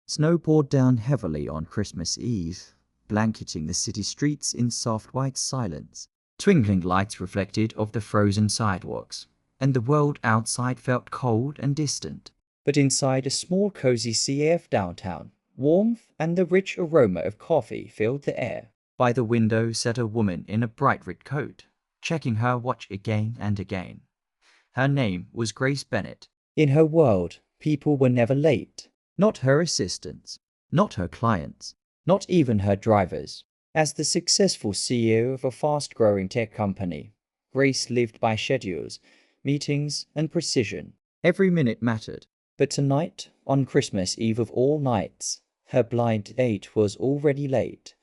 Snow poured down heavily on Christmas Eve, blanketing the city streets in soft white silence. Twinkling lights reflected off the frozen sidewalks, and the world outside felt cold and distant. But inside a small cozy CAF downtown, warmth and the rich aroma of coffee filled the air. By the window sat a woman in a bright red coat, checking her watch again and again. Her name was Grace Bennett. In her world, people were never late. Not her assistants, not her clients, not even her drivers. As the successful CEO of a fast-growing tech company, Grace lived by schedules, meetings, and precision. Every minute mattered. But tonight, on Christmas Eve of all nights, her blind date was already late.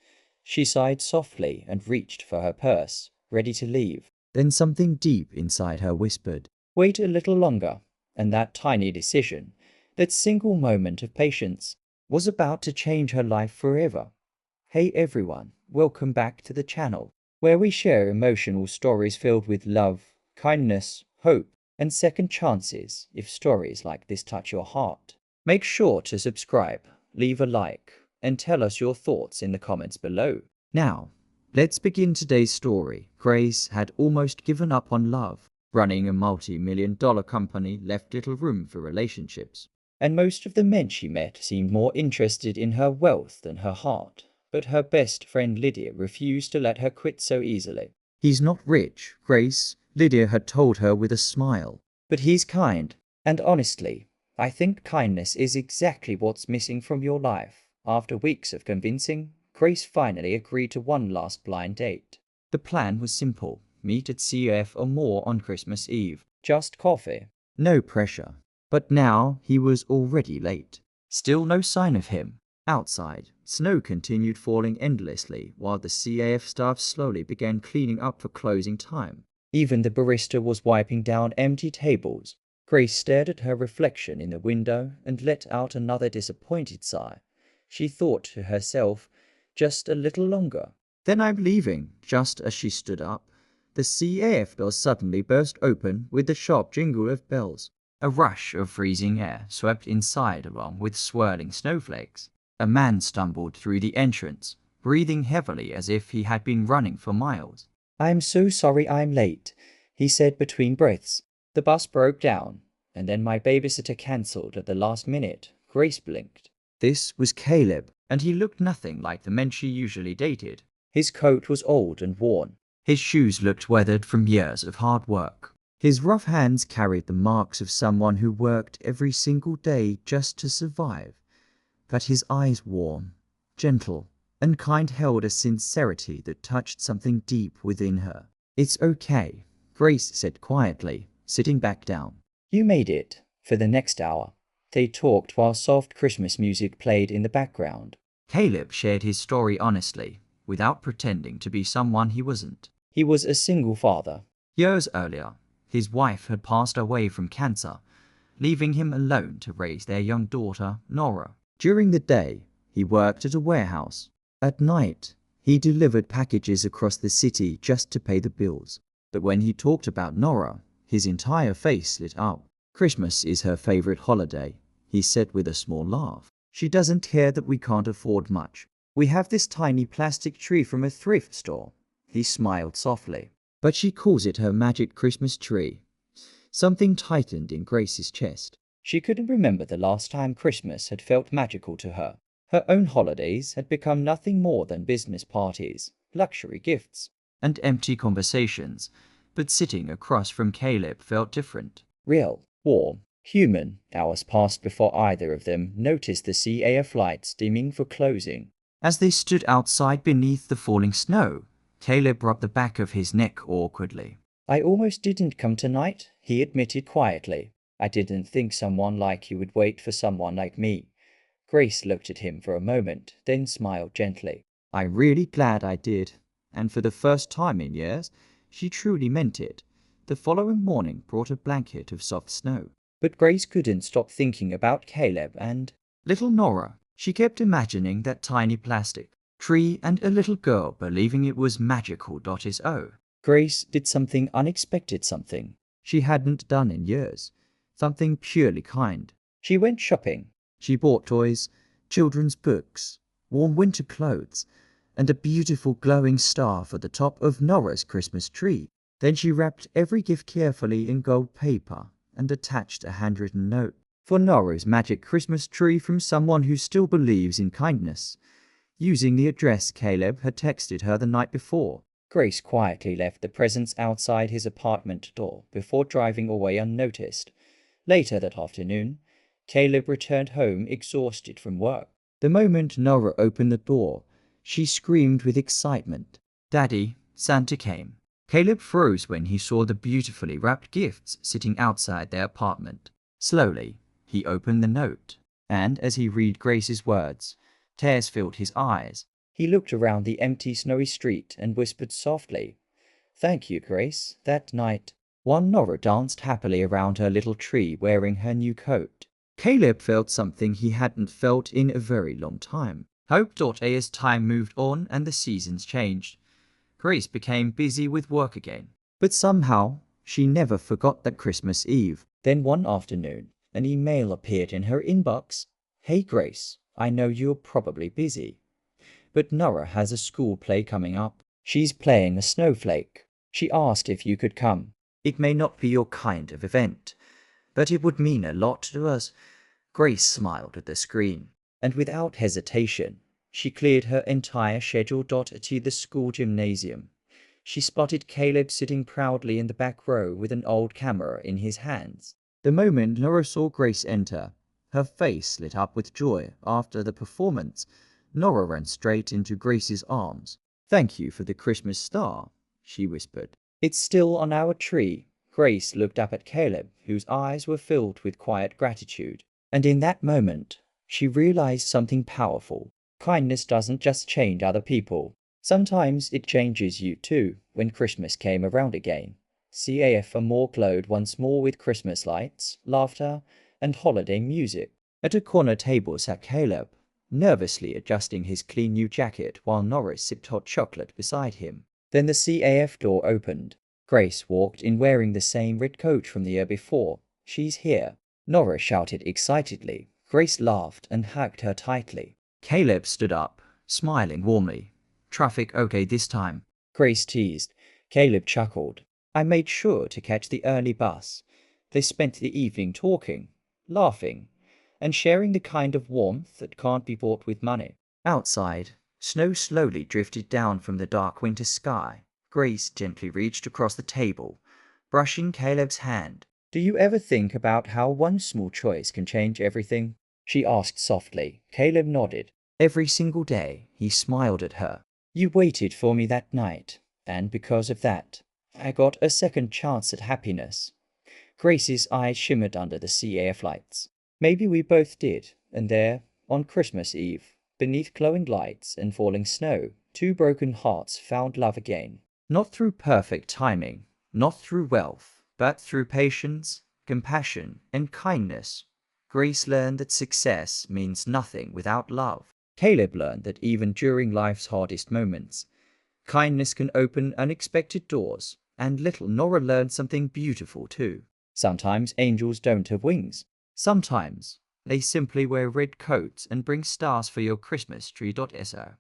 She sighed softly and reached for her purse, ready to leave. Then something deep inside her whispered, "Wait a little longer." And that tiny decision, that single moment of patience, was about to change her life forever. Hey everyone, welcome back to the channel, where we share emotional stories filled with love, kindness, hope, and second chances. If stories like this touch your heart, make sure to subscribe, leave a like, and tell us your thoughts in the comments below. Now, let's begin today's story. Grace had almost given up on love. Running a multi-million-dollar company left little room for relationships, and most of the men she met seemed more interested in her wealth than her heart. But her best friend Lydia refused to let her quit so easily. "He's not rich, Grace," Lydia had told her with a smile. "But he's kind. And honestly, I think kindness is exactly what's missing from your life." After weeks of convincing, Grace finally agreed to one last blind date. The plan was simple. Meet at CF or more on Christmas Eve. Just coffee. No pressure. But now he was already late. Still no sign of him. Outside, snow continued falling endlessly while the CAF staff slowly began cleaning up for closing time. Even the barista was wiping down empty tables. Grace stared at her reflection in the window and let out another disappointed sigh. She thought to herself, just a little longer. "Then I'm leaving." Just as she stood up, the CAF door suddenly burst open with the sharp jingle of bells. A rush of freezing air swept inside along with swirling snowflakes. A man stumbled through the entrance, breathing heavily as if he had been running for miles. "I'm so sorry I'm late," he said between breaths. "The bus broke down, and then my babysitter cancelled at the last minute." Grace blinked. This was Caleb, and he looked nothing like the men she usually dated. His coat was old and worn. His shoes looked weathered from years of hard work. His rough hands carried the marks of someone who worked every single day just to survive. But his eyes, warm, gentle, and kind, held a sincerity that touched something deep within her. "It's okay," Grace said quietly, sitting back down. "You made it." For the next hour, they talked while soft Christmas music played in the background. Caleb shared his story honestly, without pretending to be someone he wasn't. He was a single father. Years earlier, his wife had passed away from cancer, leaving him alone to raise their young daughter, Nora. During the day, he worked at a warehouse. At night, he delivered packages across the city just to pay the bills. But when he talked about Nora, his entire face lit up. "Christmas is her favorite holiday," he said with a small laugh. "She doesn't care that we can't afford much. We have this tiny plastic tree from a thrift store." He smiled softly. "But she calls it her magic Christmas tree." Something tightened in Grace's chest. She couldn't remember the last time Christmas had felt magical to her. Her own holidays had become nothing more than business parties, luxury gifts, and empty conversations. But sitting across from Caleb felt different. Real, warm, human. Hours passed before either of them noticed the CAF lights dimming for closing. As they stood outside beneath the falling snow, Caleb rubbed the back of his neck awkwardly. "I almost didn't come tonight," he admitted quietly. "I didn't think someone like you would wait for someone like me." Grace looked at him for a moment, then smiled gently. "I'm really glad I did." And for the first time in years, she truly meant it. The following morning brought a blanket of soft snow. But Grace couldn't stop thinking about Caleb and little Nora. She kept imagining that tiny plastic tree and a little girl believing it was magical. Grace did something unexpected, something she hadn't done in years, something purely kind. She went shopping. She bought toys, children's books, warm winter clothes, and a beautiful glowing star for the top of Nora's Christmas tree. Then she wrapped every gift carefully in gold paper and attached a handwritten note for Nora's magic Christmas tree from someone who still believes in kindness, using the address Caleb had texted her the night before. Grace quietly left the presents outside his apartment door before driving away unnoticed. Later that afternoon, Caleb returned home exhausted from work. The moment Nora opened the door, she screamed with excitement. "Daddy, Santa came." Caleb froze when he saw the beautifully wrapped gifts sitting outside their apartment. Slowly, he opened the note, and as he read Grace's words, tears filled his eyes. He looked around the empty, snowy street and whispered softly, "Thank you, Grace." That night, while Nora danced happily around her little tree wearing her new coat, Caleb felt something he hadn't felt in a very long time. Hope. As time moved on and the seasons changed, Grace became busy with work again. But somehow, she never forgot that Christmas Eve. Then one afternoon, an email appeared in her inbox. "Hey Grace, I know you're probably busy, but Nora has a school play coming up. She's playing a snowflake. She asked if you could come. It may not be your kind of event, but it would mean a lot to us." Grace smiled at the screen, and without hesitation, she cleared her entire schedule. To the school gymnasium, she spotted Caleb sitting proudly in the back row with an old camera in his hands. The moment Nora saw Grace enter, her face lit up with joy. After the performance, Nora ran straight into Grace's arms. "Thank you for the Christmas star," she whispered. "It's still on our tree." Grace looked up at Caleb, whose eyes were filled with quiet gratitude. And in that moment, she realized something powerful. Kindness doesn't just change other people. Sometimes it changes you too. When Christmas came around again, CAF more glowed once more with Christmas lights, laughter, and holiday music. At a corner table sat Caleb, nervously adjusting his clean new jacket while Norris sipped hot chocolate beside him. Then the CAF door opened. Grace walked in wearing the same red coat from the year before. "She's here," Nora shouted excitedly. Grace laughed and hugged her tightly. Caleb stood up, smiling warmly. "Traffic okay this time?" Grace teased. Caleb chuckled. "I made sure to catch the early bus." They spent the evening talking, laughing, and sharing the kind of warmth that can't be bought with money. Outside, snow slowly drifted down from the dark winter sky. Grace gently reached across the table, brushing Caleb's hand. "Do you ever think about how one small choice can change everything?" she asked softly. Caleb nodded. "Every single day," he smiled at her. "You waited for me that night, and because of that, I got a second chance at happiness." Grace's eyes shimmered under the CAF lights. "Maybe we both did." And there, on Christmas Eve, beneath glowing lights and falling snow, two broken hearts found love again. Not through perfect timing, not through wealth, but through patience, compassion, and kindness. Grace learned that success means nothing without love. Caleb learned that even during life's hardest moments, kindness can open unexpected doors. And little Nora learned something beautiful too. Sometimes angels don't have wings. Sometimes they simply wear red coats and bring stars for your Christmas tree. So,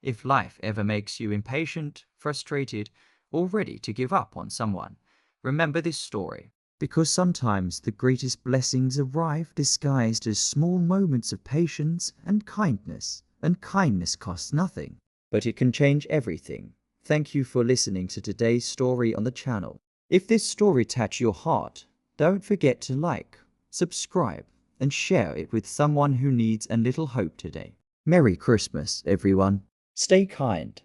if life ever makes you impatient, frustrated, or ready to give up on someone, remember this story. Because sometimes the greatest blessings arrive disguised as small moments of patience and kindness costs nothing, but it can change everything. Thank you for listening to today's story on the channel. If this story touched your heart, don't forget to like, subscribe, and share it with someone who needs a little hope today. Merry Christmas, everyone. Stay kind,